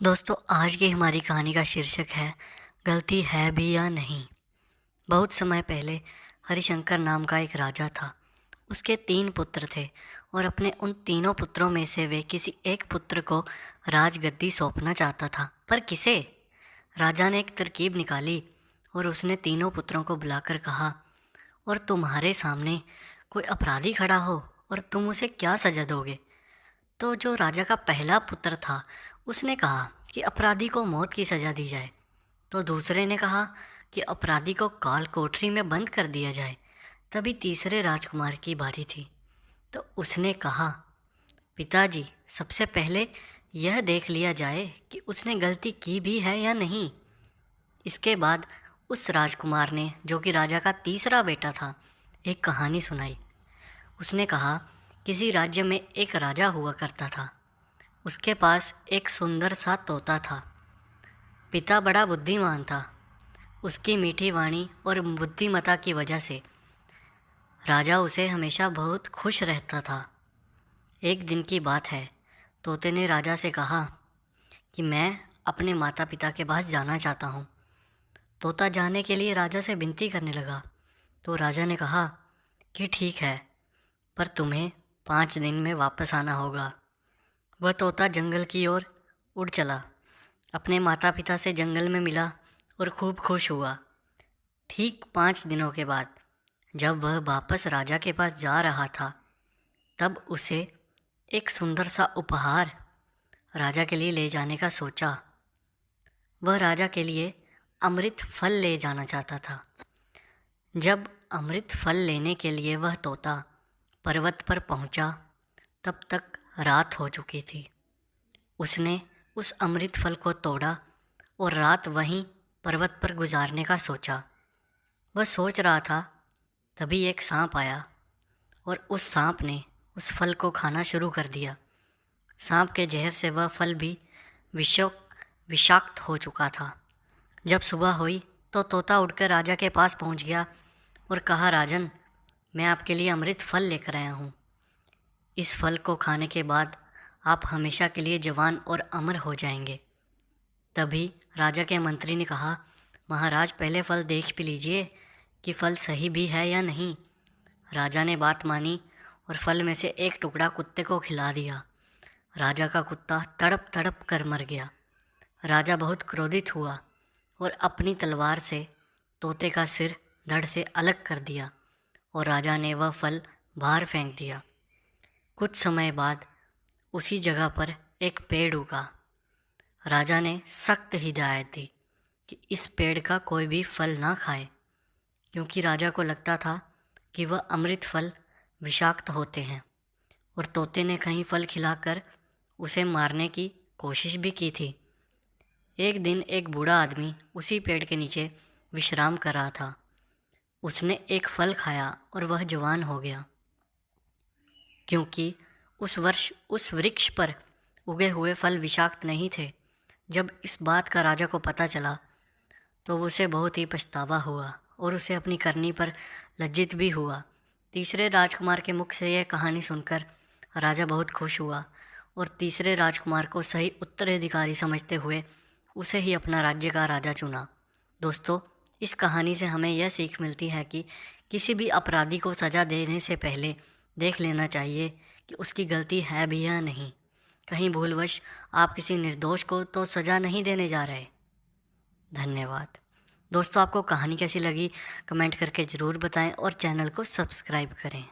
दोस्तों, आज की हमारी कहानी का शीर्षक है गलती है भी या नहीं। बहुत समय पहले हरिशंकर नाम का एक राजा था। उसके 3 पुत्र थे और अपने उन तीनों पुत्रों में से वे किसी एक पुत्र को राजगद्दी सौंपना चाहता था। पर किसे? राजा ने एक तरकीब निकाली और उसने तीनों पुत्रों को बुलाकर कहा, और तुम्हारे सामने कोई अपराधी खड़ा हो और तुम उसे क्या सजा दोगे? तो जो राजा का पहला पुत्र था उसने कहा कि अपराधी को मौत की सज़ा दी जाए। तो दूसरे ने कहा कि अपराधी को काल कोठरी में बंद कर दिया जाए। तभी तीसरे राजकुमार की बारी थी। तो उसने कहा, पिताजी, सबसे पहले यह देख लिया जाए कि उसने गलती की भी है या नहीं। इसके बाद उस राजकुमार ने, जो कि राजा का तीसरा बेटा था, एक कहानी सुनाई। उसने कहा, किसी राज्य में एक राजा हुआ करता था। उसके पास एक सुंदर सा तोता था। पिता बड़ा बुद्धिमान था। उसकी मीठी वाणी और बुद्धिमता की वजह से राजा उसे हमेशा बहुत खुश रहता था। एक दिन की बात है, तोते ने राजा से कहा कि मैं अपने माता पिता के पास जाना चाहता हूँ। तोता जाने के लिए राजा से विनती करने लगा। तो राजा ने कहा कि ठीक है, पर तुम्हें 5 दिन में वापस आना होगा। वह तोता जंगल की ओर उड़ चला, अपने माता पिता से जंगल में मिला और खूब खुश हुआ। ठीक 5 दिनों के बाद जब वह वापस राजा के पास जा रहा था, तब उसे एक सुंदर सा उपहार राजा के लिए ले जाने का सोचा। वह राजा के लिए अमृत फल ले जाना चाहता था। जब अमृत फल लेने के लिए वह तोता पर्वत पर पहुंचा, तब तक रात हो चुकी थी। उसने उस अमृत फल को तोड़ा और रात वहीं पर्वत पर गुजारने का सोचा। वह सोच रहा था, तभी एक सांप आया और उस सांप ने उस फल को खाना शुरू कर दिया। सांप के जहर से वह फल भी विषाक्त हो चुका था। जब सुबह हुई तो तोता उड़कर राजा के पास पहुंच गया और कहा, राजन, मैं आपके लिए अमृत फल लेकर आया हूँ। इस फल को खाने के बाद आप हमेशा के लिए जवान और अमर हो जाएंगे। तभी राजा के मंत्री ने कहा, महाराज, पहले फल देख भी लीजिए कि फल सही भी है या नहीं। राजा ने बात मानी और फल में से एक टुकड़ा कुत्ते को खिला दिया। राजा का कुत्ता तड़प तड़प कर मर गया। राजा बहुत क्रोधित हुआ और अपनी तलवार से तोते का सिर धड़ से अलग कर दिया और राजा ने वह फल बाहर फेंक दिया। कुछ समय बाद उसी जगह पर एक पेड़ उगा। राजा ने सख्त हिदायत दी कि इस पेड़ का कोई भी फल ना खाए, क्योंकि राजा को लगता था कि वह अमृत फल विषाक्त होते हैं। और तोते ने कहीं फल खिलाकर उसे मारने की कोशिश भी की थी। एक दिन एक बूढ़ा आदमी उसी पेड़ के नीचे विश्राम कर रहा था। उसने एक फल खाया और वह जवान हो गया, क्योंकि उस वर्ष उस वृक्ष पर उगे हुए फल विषाक्त नहीं थे। जब इस बात का राजा को पता चला तो उसे बहुत ही पछतावा हुआ और उसे अपनी करनी पर लज्जित भी हुआ। तीसरे राजकुमार के मुख से यह कहानी सुनकर राजा बहुत खुश हुआ और तीसरे राजकुमार को सही उत्तराधिकारी समझते हुए उसे ही अपना राज्य का राजा चुना। दोस्तों, इस कहानी से हमें यह सीख मिलती है कि किसी भी अपराधी को सज़ा देने से पहले देख लेना चाहिए कि उसकी गलती है भी या नहीं। कहीं भूलवश आप किसी निर्दोष को तो सज़ा नहीं देने जा रहे। धन्यवाद। दोस्तों, आपको कहानी कैसी लगी कमेंट करके ज़रूर बताएं और चैनल को सब्सक्राइब करें।